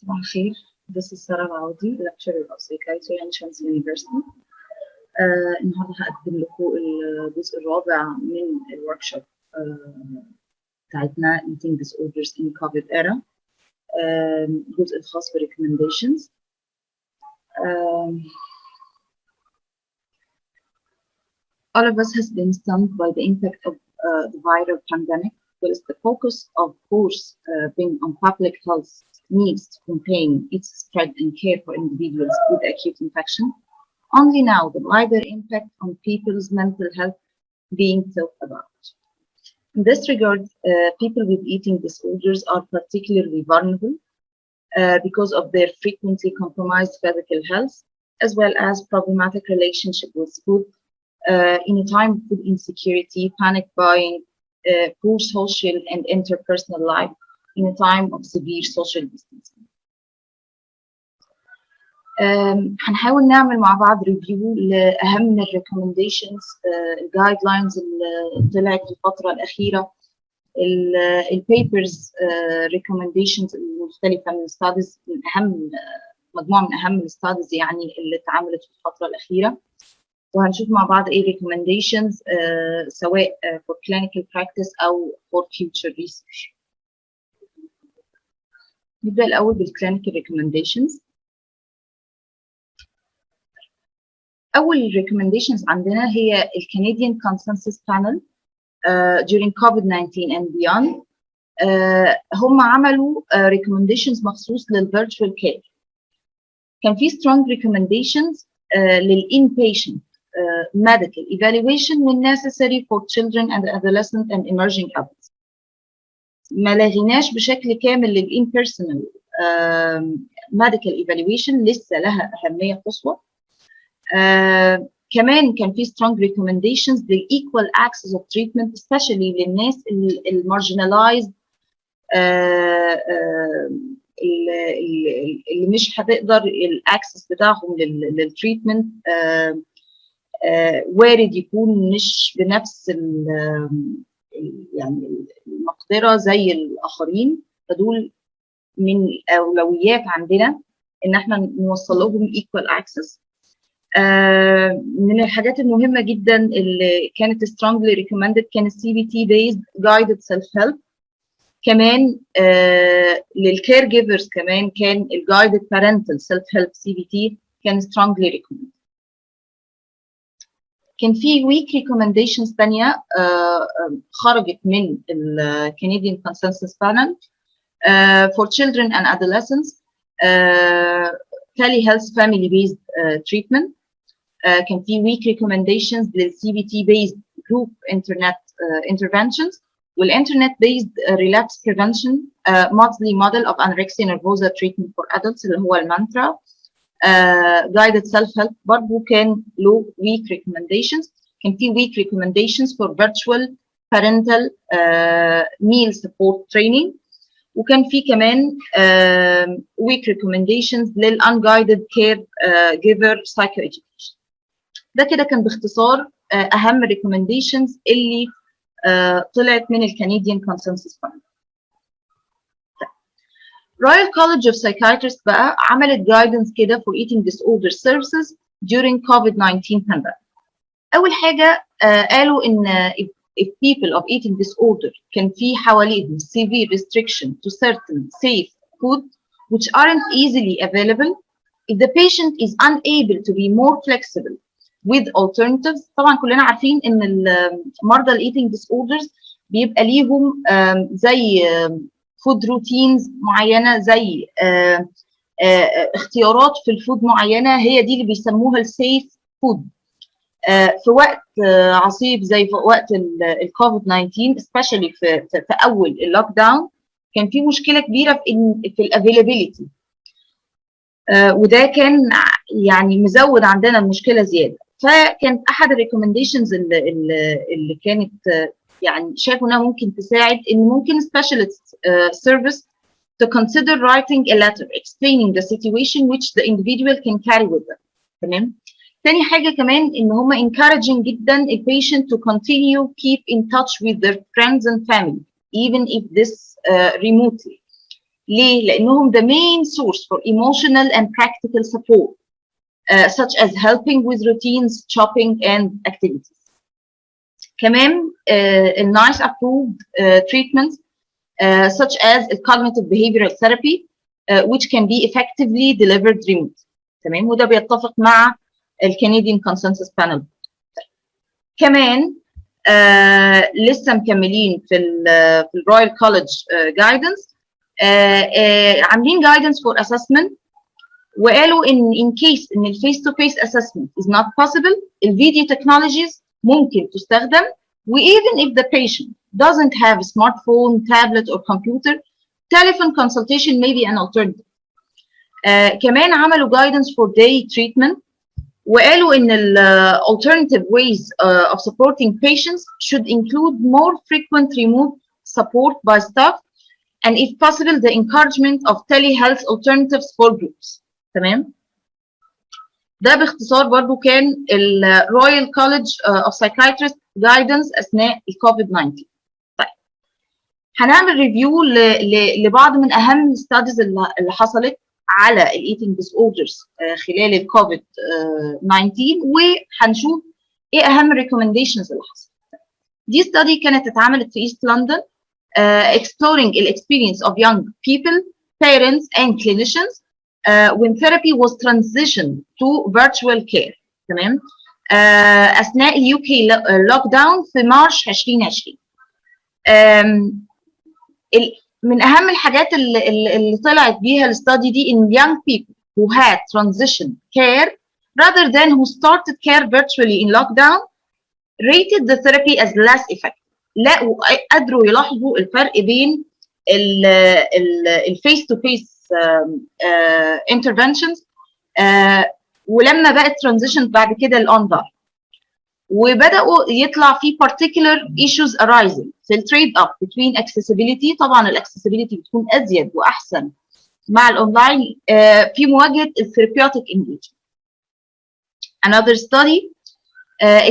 صباح الخير. This is Sara Elawady, lecturer of psychiatry at Children's University. النهارده هقدم لكم الجزء الرابع من الوركشوب بتاعتنا Eating Disorders in COVID Era. الجزء الخاص ب recommendations. All of us has been stunned by the impact of the viral pandemic. There is the focus, of course, being on public health needs to contain its spread and care for individuals with acute infection. Only now, the wider impact on people's mental health being thought about. In this regard, people with eating disorders are particularly vulnerable because of their frequently compromised physical health, as well as problematic relationship with food in a time of food insecurity, panic buying, poor social and interpersonal life in a time of severe social distancing. هنحاول نعمل مع بعض ريفيو لأهم الريكومنديشنز الجايد لاينز اللي طلعت في الفترة الأخيرة، البيبرز ريكومنديشنز المختلفة من ستاديز، من أهم مجموعة من أهم الستاديز يعني اللي اتعملت في الفترة الأخيرة، وهنشوف مع بعض ايه recommendations سواء for clinical practice أو for future research. نبدأ الأول بالclinical recommendations. أول recommendations عندنا هي Canadian Consensus Panel during COVID-19 and beyond. هم عملوا recommendations مخصوص للvirtual care. كان في strong recommendations لل-inpatient medical evaluation when necessary for children and adolescent and emerging adults. ما لغيناش بشكل كامل لل-in-personal medical evaluation، لسه لها أهمية قصوى. كمان كان في strong recommendations لل-equal access of treatment especially للناس المارجنالايزد اللي مش هتقدر الاكسس بتاعهم للتريتمنت وارد يكون مش بنفس يعني المقدره زي الاخرين، فدول من الاولويات عندنا ان احنا نوصل لهم equal access. من الحاجات المهمه جدا اللي كانت strongly recommended كان CBT based guided self help. كمان للكير جيفرز كمان كان الجايدد بارنتال سيلف هيلب CBT كان strongly recommended. كان في weak recommendations ثانيه خرجت من ال Canadian Consensus Panel for children and adolescents telehealth family based treatment. كان في weak recommendations لل CBT based group internet interventions والinternet based relapse prevention monthly model of anorexia nervosa treatment for adults اللي هو المانترا. guided self help برضه كان له weak recommendations. كان في weak recommendations for virtual parental meal support training، وكان في كمان weak recommendations لل unguided care giver psychoeducation. ده كده كان باختصار اهم recommendations اللي طلعت من الكنديان Consensus Panel. Royal College of Psychiatrists بقى عملت guidance كده for eating disorder services during COVID-19 pandemic. أول حاجة قالوا إن if people of eating disorder كان في حواليهم severe restriction to certain safe food which aren't easily available, if the patient is unable to be more flexible with alternatives. طبعا كلنا عارفين ان مرضى الايتنج disorders بيبقى ليهم زي فود روتينز معينه، زي اختيارات في الفود معينه، هي دي اللي بيسموها السيف فود. في وقت عصيب زي في وقت الكوفيد 19 especially في اول اللوك داون كان في مشكله كبيره في الافيلابيلتي، وده كان يعني مزود عندنا المشكله زياده. فكانت احد الريكومنديشنز اللي كانت يعني شافوا انها ممكن تساعد ان ممكن specialist service to consider writing a letter explaining the situation which the individual can carry with them. تمام. تاني حاجه كمان ان هم encouraging جدا a patient to continue keep in touch with their friends and family even if this remotely. ليه؟ لأنهم the main source for emotional and practical support such as helping with routines, shopping and activities. كمان nice approved treatments such as cognitive behavioral therapy which can be effectively delivered remote. تمام، وده بيتفق مع الكنديان consensus panel. كمان لسه مكملين في الرويال كوليدج جايدنس، عاملين جايدنس فور اسسمنت، وقالوا in case ان الفيس تو فيس assessment is not possible الفيديو technologies ممكن تستخدم، و even if the patient doesn't have a smartphone, tablet or computer, telephone consultation may be an alternative. كمان عملوا guidance for day treatment، وقالوا ان alternative ways of supporting patients should include more frequent remote support by staff and if possible the encouragement of telehealth alternatives for groups. تمام، ده باختصار برضو كان الرويال كوليدج اوف سايكايترست جايدنس اثناء الكوفيد 19. طيب هنعمل ريفيو لبعض من اهم الستاديز اللي حصلت على الايتنج ديس اوردرز خلال الكوفيد 19، وهنشوف ايه اهم الريكومنديشنز اللي حصلت. دي ستادي كانت اتعملت في ايست لندن exploring the experience of young people, parents and clinicians when therapy was transitioned to virtual care. تمام، اثناء اليو كي لوك داون في مارش 2020. من اهم الحاجات اللي طلعت بيها الاستادي دي ان young people who had transition care rather than who started care virtually in lockdown rated the therapy as less effective. لقوا قدروا يلاحظوا الفرق بين الفيس تو فيس interventions ولما بقت transition بعد كده الاونلاين، وبداوا يطلع في particular issues arising في التريد اب between accessibility. طبعا الاكسسبيليتي بتكون ازيد واحسن مع الاونلاين في مواجهه الثيرابيوتيك engagement. Another study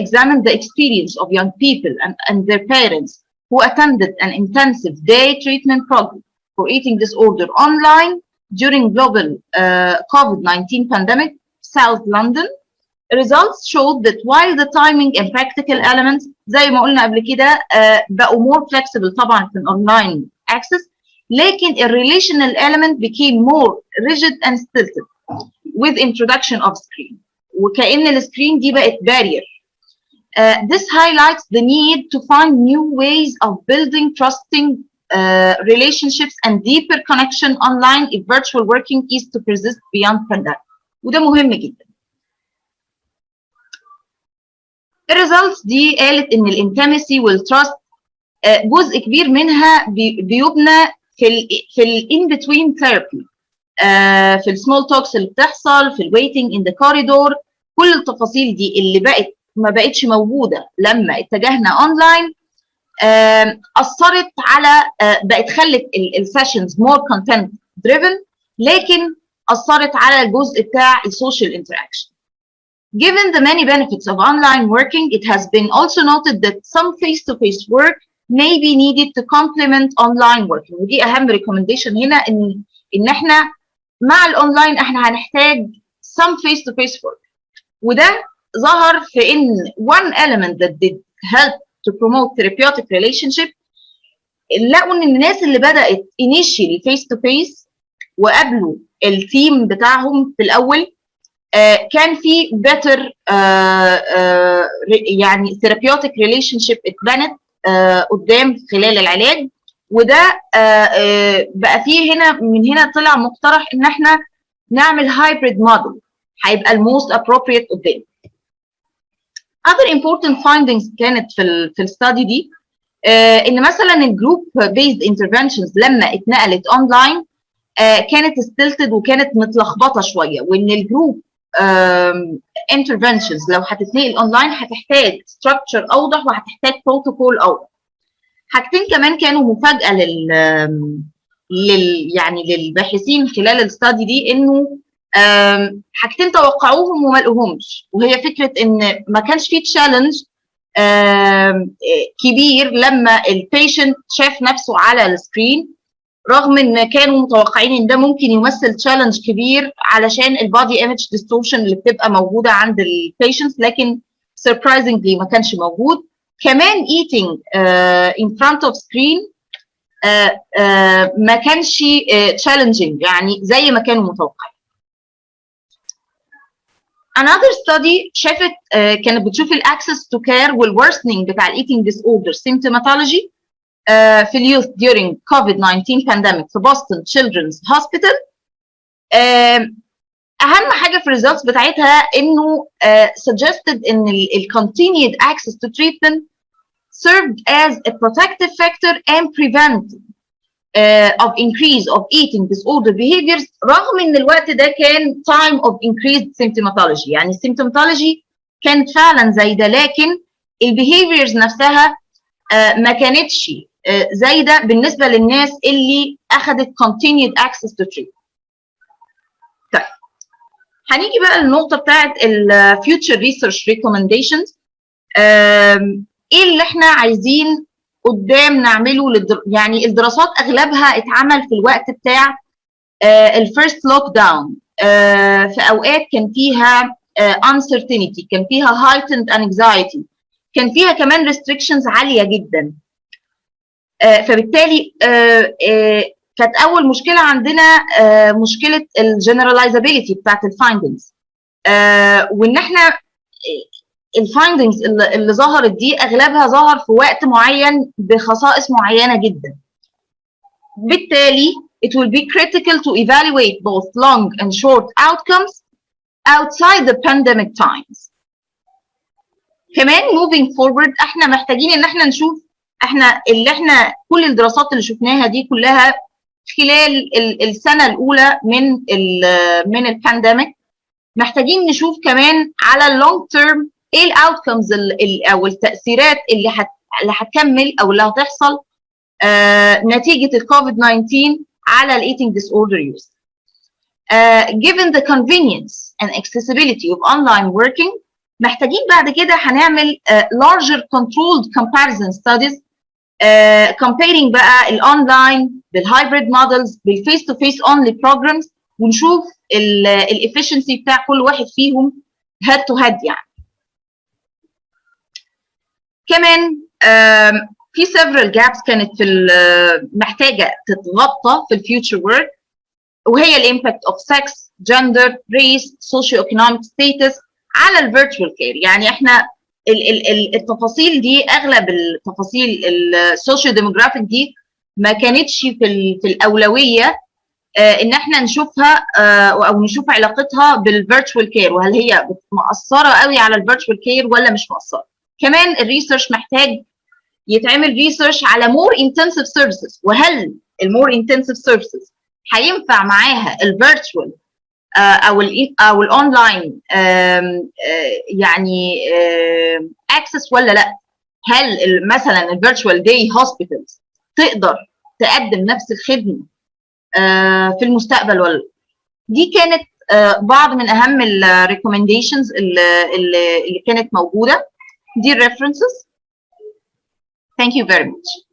examined the experience of young people and their parents who attended an intensive day treatment program for eating disorder online during global COVID-19 pandemic, South London. Results showed that while the timing and practical elements زي ما قلنا قبل كده بقوا more flexible طبعا في online access، لكن the relational element became more rigid and stilted with introduction of screen، وكأن السكرين دي بقت barrier. This highlights the need to find new ways of building trusting relationships and deeper connection online if virtual working is to persist beyond pandemic. وده مهم جدا. الريزلتس دي قالت ان الانتمسي والتراست جزء كبير منها بيبنى في الان بتوين ثيرابي، في السمول توكس اللي بتحصل، في الويتنج ان ذا كوريدور. كل التفاصيل دي اللي ما بقتش موجوده لما اتجهنا اونلاين اثرت على بقت خلت السيشنز مور كونتنت دريفن، لكن اثرت على الجزء بتاع السوشيال انتراكشن. Given the many benefits of online working, it has been also noted that some face-to-face work may be needed to complement online working. ودي أهم recommendation هنا إن إحنا مع الأونلاين إحنا هنحتاج some face-to-face work. وده ظهر في إن one element that did help to promote therapeutic relationship، لقوا إن الناس اللي بدأت initially face-to-face وقابلوا التيم بتاعهم في الأول كان في better يعني therapeutic relationship اتبنت قدام خلال العلاج. وده بقى فيه هنا من هنا طلع مقترح ان احنا نعمل hybrid model هيبقى الموست appropriate قدام. Other important findings كانت في الستادي دي ان مثلا الجروب based interventions لما اتنقلت اونلاين كانت استلتد وكانت متلخبطه شويه، وان الجروب interventions لو هتتنقل اونلاين هتحتاج structure اوضح وهتحتاج protocol اوضح. حاجتين كمان كانوا مفاجاه يعني للباحثين خلال الستادي دي، انه حاجتين توقعوهم وما لقوهمش، وهي فكره ان ما كانش في تشالنج كبير لما البيشنت شاف نفسه على السكرين رغم ان كانوا متوقعين ان ده ممكن يمثل تشالنج كبير علشان البادي ايمج ديستورشن اللي بتبقى موجوده عند البيشنتس، لكن surprisingly ما كانش موجود. كمان eating in front of screen ما كانش challenging يعني زي ما كانوا متوقعين. Another study شافت كانت بتشوف الاكسس تو كير والورسنينج بتاع الايتنج ديس اوردر سيمتوماتولوجي في اليوث during COVID-19 pandemic في بوسطن Children's Hospital. اهم حاجه في الريزلتس بتاعتها انه suggested ان ال continued access to treatment served as a protective factor and prevent of increase of eating disorder behaviors، رغم ان الوقت ده كان time of increased symptomatology، يعني السيمتوماتولوجي كانت فعلا زايده، لكن البيهيفيرز نفسها ما كانتش زايده بالنسبه للناس اللي اخذت continued access to treatment. طيب هنيجي بقى للنقطه بتاعت ال future research recommendations. ايه اللي احنا عايزين قدام نعمله يعني الدراسات اغلبها اتعمل في الوقت بتاع الفيرست لوك داون، في اوقات كان فيها uncertainty، كان فيها heightened anxiety، كان فيها كمان restrictions عاليه جدا. فبالتالي كانت اول مشكله عندنا مشكله الجنراليزابيلتي بتاعت الفايندنجز، وان احنا الفايندنجز اللي ظهرت دي اغلبها ظهر في وقت معين بخصائص معينه جدا. بالتالي it will be critical to evaluate both long and short outcomes outside the pandemic times. كمان moving forward احنا محتاجين ان احنا نشوف احنا كل الدراسات اللي شفناها دي كلها خلال السنه الاولى من البانديميك، محتاجين نشوف كمان على اللونج تيرم ايه الاوتكمز او التاثيرات اللي هتكمل او اللي هتحصل نتيجه الكوفيد 19 على الايتنج ديس اوردر يوز. Given the convenience and accessibility of online working، محتاجين بعد كده هنعمل larger controlled comparison studies comparing بقى الاونلاين بالهايبريد مودلز بالفيس تو فيس اونلي بروجرامز، ونشوف الافشنسي بتاع كل واحد فيهم هيد تو هيد. يعني كمان في several gaps كانت في محتاجه تتغطى في الفيوتشر ورك، وهي الامباكت اوف سكس، جندر، ريس، سوشيو ايكونوميك ستاتس على الفيرتشوال كير. يعني احنا التفاصيل دي، اغلب التفاصيل السوشيو ديموغرافيك دي ما كانتش في الاولويه ان احنا نشوفها او نشوف علاقتها بالفيرتشوال كير، وهل هي مأثره قوي على الفيرتشوال كير ولا مش مأثره. كمان الريسيرش محتاج يتعمل ريسيرش على مور انتنسيف سيرفيسز، وهل المور انتنسيف سيرفيسز هينفع معاها الفيرتشوال او الاونلاين يعني اكسس ولا لا؟ هل مثلا الفيرتشوال داي هوسبيتالز تقدر تقدم نفس الخدمه في المستقبل ولا؟ دي كانت بعض من اهم الريكومنديشنز اللي كانت موجوده. دي الريفرنسز. Thank you very much.